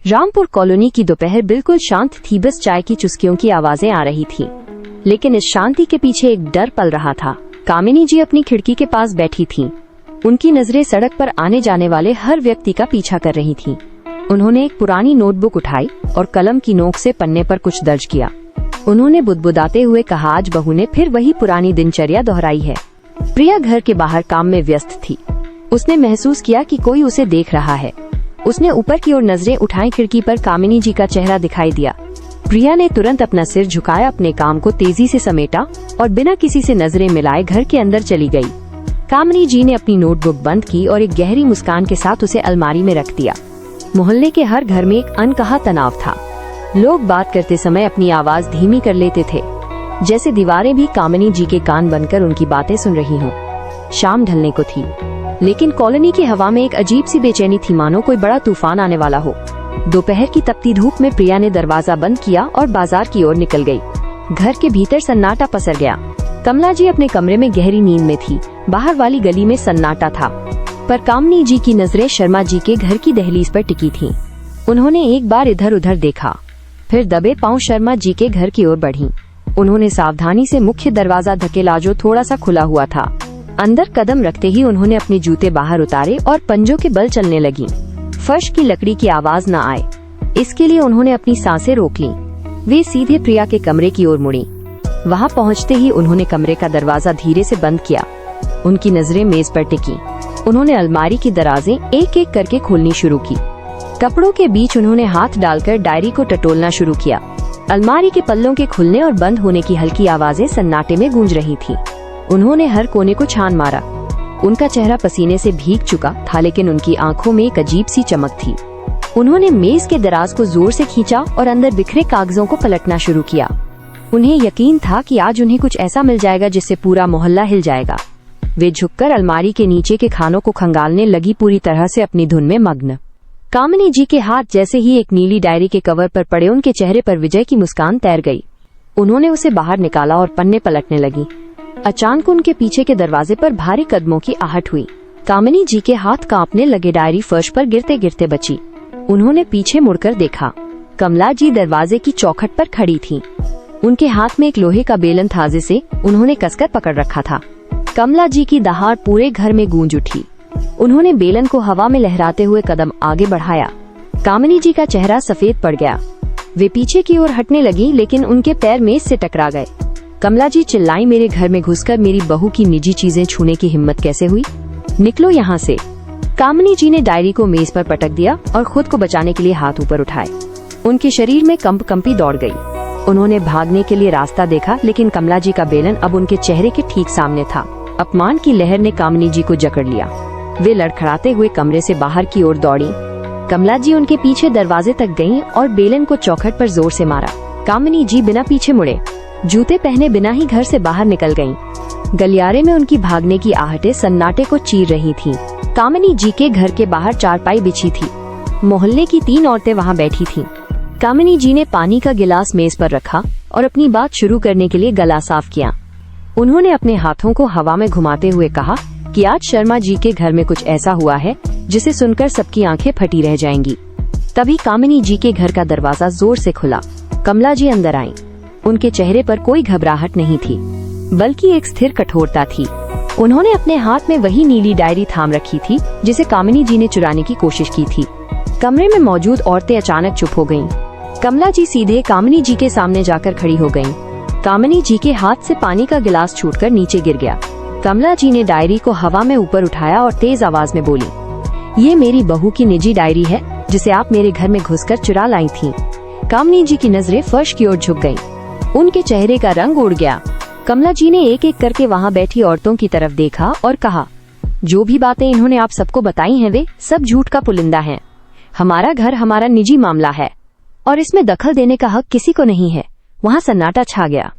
Rampur colony की दोपहर बिल्कुल शांत थी, बस चाय की चुस्कियों की आवाजें आ रही थी। लेकिन इस शांति के पीछे एक डर पल रहा था। कामिनी जी अपनी खिड़की के पास बैठी थीं। उनकी नजरें सड़क पर आने जाने वाले हर व्यक्ति का पीछा कर रही थीं। उन्होंने एक पुरानी नोटबुक उठाई और कलम की नोक से पन्ने पर कुछ दर्ज किया। उन्होंने बुदबुदाते हुए कहा, आज बहू ने फिर वही पुरानी दिनचर्या दोहराई है। प्रिया घर के बाहर काम में व्यस्त थी। उसने महसूस किया कि कोई उसे देख रहा है। उसने ऊपर की ओर नजरें उठाई। खिड़की पर कामिनी जी का चेहरा दिखाई दिया। प्रिया ने तुरंत अपना सिर झुकाया, अपने काम को तेजी से समेटा और बिना किसी से नजरें मिलाए घर के अंदर चली गई। कामिनी जी ने अपनी नोटबुक बंद की और एक गहरी मुस्कान के साथ उसे अलमारी में रख दिया। मोहल्ले के हर घर में एक अनकहा तनाव था। लोग बात करते समय अपनी आवाज धीमी कर लेते थे, जैसे दीवारें भी कामिनी जी के कान बनकर उनकी बातें सुन रही हों। शाम ढलने को थी, लेकिन कॉलोनी की हवा में एक अजीब सी बेचैनी थी, मानो कोई बड़ा तूफान आने वाला हो। दोपहर की तपती धूप में प्रिया ने दरवाजा बंद किया और बाजार की ओर निकल गई। घर के भीतर सन्नाटा पसर गया। कमला जी अपने कमरे में गहरी नींद में थी। बाहर वाली गली में सन्नाटा था, पर कामिनी जी की नजरें शर्मा जी के घर की दहलीज पर टिकी थीं। उन्होंने एक बार इधर उधर देखा, फिर दबे पांव शर्मा जी के घर की ओर बढ़ीं। उन्होंने सावधानी से मुख्य दरवाजा धकेला जो थोड़ा सा खुला हुआ था। अंदर कदम रखते ही उन्होंने अपने जूते बाहर उतारे और पंजों के बल चलने लगी। फर्श की लकड़ी की आवाज न आए, इसके लिए उन्होंने अपनी सांसें रोक लीं। वे सीधे प्रिया के कमरे की ओर मुड़ी। वहां पहुंचते ही उन्होंने कमरे का दरवाजा धीरे से बंद किया। उनकी नजरें मेज पर टिकी। उन्होंने अलमारी की दराजें एक एक करके खोलनी शुरू की। कपड़ों के बीच उन्होंने हाथ डालकर डायरी को टटोलना शुरू किया। अलमारी के पल्लों के खुलने और बंद होने की हल्की आवाजें सन्नाटे में गूंज रही थीं। उन्होंने हर कोने को छान मारा। उनका चेहरा पसीने से भीग चुका था, लेकिन उनकी आंखों में एक अजीब सी चमक थी। उन्होंने मेज के दराज को जोर से खींचा और अंदर बिखरे कागजों को पलटना शुरू किया। उन्हें यकीन था कि आज उन्हें कुछ ऐसा मिल जाएगा जिससे पूरा मोहल्ला हिल जाएगा। वे झुककर अलमारी के नीचे के खानों को खंगालने लगी, पूरी तरह से अपनी धुन में मग्न। कामिनी जी के हाथ जैसे ही एक नीली डायरी के कवर पर पड़े, उनके चेहरे पर विजय की मुस्कान तैर गई। उन्होंने उसे बाहर निकाला और पन्ने पलटने लगी। अचानक उनके पीछे के दरवाजे पर भारी कदमों की आहट हुई। कामिनी जी के हाथ कांपने लगे। डायरी फर्श पर गिरते गिरते बची। उन्होंने पीछे मुड़कर देखा। कमला जी दरवाजे की चौखट पर खड़ी थीं। उनके हाथ में एक लोहे का बेलन था जिसे उन्होंने कसकर पकड़ रखा था। कमला जी की दहाड़ पूरे घर में गूंज उठी। उन्होंने बेलन को हवा में लहराते हुए कदम आगे बढ़ाया। कामिनी जी का चेहरा सफेद पड़ गया। वे पीछे की ओर हटने लगी, लेकिन उनके पैर मेज से टकरा गए। कमला जी चिल्लाई, मेरे घर में घुसकर मेरी बहू की निजी चीजें छूने की हिम्मत कैसे हुई? निकलो यहाँ से। कामिनी जी ने डायरी को मेज पर पटक दिया और खुद को बचाने के लिए हाथ ऊपर उठाए। उनके शरीर में कंपी दौड़ गई। उन्होंने भागने के लिए रास्ता देखा, लेकिन कमला जी का बेलन अब उनके चेहरे के ठीक सामने था। अपमान की लहर ने कामिनी जी को जकड़ लिया। वे लड़खड़ाते हुए कमरे से बाहर की ओर दौड़ी। कमला जी उनके पीछे दरवाजे तक गईं और बेलन को चौखट पर जोर से मारा। कामिनी जी बिना पीछे मुड़े, जूते पहने बिना ही घर से बाहर निकल गईं। गलियारे में उनकी भागने की आहटें सन्नाटे को चीर रही थीं। कामिनी जी के घर के बाहर चारपाई बिछी थी। मोहल्ले की 3 औरतें वहां बैठी थीं। कामिनी जी ने पानी का गिलास मेज पर रखा और अपनी बात शुरू करने के लिए गला साफ किया। उन्होंने अपने हाथों को हवा में घुमाते हुए कहा कि आज शर्मा जी के घर में कुछ ऐसा हुआ है जिसे सुनकर सबकी आंखें फटी रह जाएंगी। तभी कामिनी जी के घर का दरवाजा जोर से खुला। कमला जी अंदर आईं। उनके चेहरे पर कोई घबराहट नहीं थी, बल्कि एक स्थिर कठोरता थी। उन्होंने अपने हाथ में वही नीली डायरी थाम रखी थी जिसे कामिनी जी ने चुराने की कोशिश की थी। कमरे में मौजूद औरतें अचानक चुप हो गईं। कमला जी सीधे कामिनी जी के सामने जाकर खड़ी हो गईं। कामिनी जी के हाथ से पानी का गिलास छूटकर नीचे गिर गया। कमला जी ने डायरी को हवा में ऊपर उठाया और तेज आवाज में बोली, ये मेरी बहू की निजी डायरी है जिसे आप मेरे घर में घुसकर चुरा लाई थीं। कामिनी जी की नजरें फर्श की ओर झुक गईं। उनके चेहरे का रंग उड़ गया। कमला जी ने एक एक करके वहां बैठी औरतों की तरफ देखा और कहा, जो भी बातें इन्होंने आप सबको बताई हैं वे सब झूठ का पुलिंदा हैं। हमारा घर हमारा निजी मामला है और इसमें दखल देने का हक किसी को नहीं है। वहां सन्नाटा छा गया।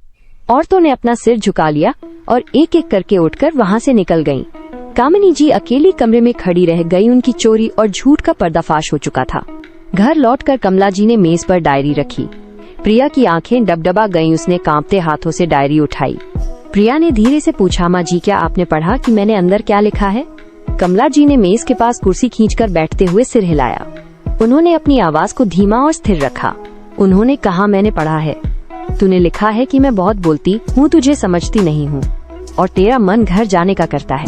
औरतों ने अपना सिर झुका लिया और एक एक करके उठकर वहां से निकल गईं। कामिनी जी अकेली कमरे में खड़ी रह गई। उनकी चोरी और झूठ का पर्दाफाश हो चुका था। घर लौटकर कमला जी ने मेज पर डायरी रखी। प्रिया की आंखें डबडबा गईं। उसने कांपते हाथों से डायरी उठाई। प्रिया ने धीरे से पूछा, माँ जी क्या आपने पढ़ा कि मैंने अंदर क्या लिखा है? कमला जी ने मेज के पास कुर्सी खींचकर बैठते हुए सिर हिलाया। उन्होंने अपनी आवाज को धीमा और स्थिर रखा। उन्होंने कहा, मैंने पढ़ा है, तूने लिखा है कि मैं बहुत बोलती हूँ, तुझे समझती नहीं हूँ और तेरा मन घर जाने का करता है।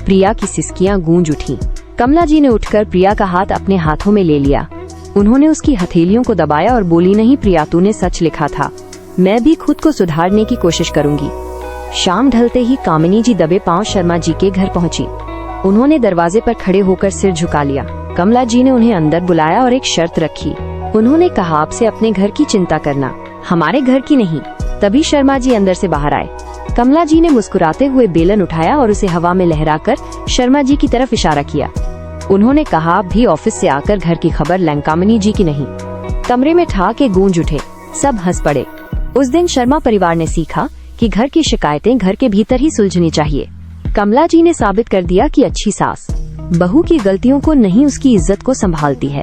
प्रिया की सिसकियां गूंज उठी। कमला जी ने उठकर प्रिया का हाथ अपने हाथों में ले लिया। उन्होंने उसकी हथेलियों को दबाया और बोली, नहीं प्रिया, तूने सच लिखा था, मैं भी खुद को सुधारने की कोशिश करूंगी। शाम ढलते ही कामिनी जी दबे पांव शर्मा जी के घर पहुंची। उन्होंने दरवाजे पर खड़े होकर सिर झुका लिया। कमला जी ने उन्हें अंदर बुलाया और एक शर्त रखी। उन्होंने कहा, आपसे अपने घर की चिंता करना, हमारे घर की नहीं। तभी शर्मा जी अंदर से बाहर आए। कमला जी ने मुस्कुराते हुए बेलन उठाया और उसे हवा में लहराकर शर्मा जी की तरफ इशारा किया। उन्होंने कहा, आप भी ऑफिस से आकर घर की खबर लें, कामिनी जी की नहीं। कमरे में ठहाके गूंज उठे। सब हंस पड़े। उस दिन शर्मा परिवार ने सीखा कि घर की शिकायतें घर के भीतर ही सुलझनी चाहिए। कमला जी ने साबित कर दिया कि अच्छी सास बहू की गलतियों को नहीं, उसकी इज्जत को संभालती है।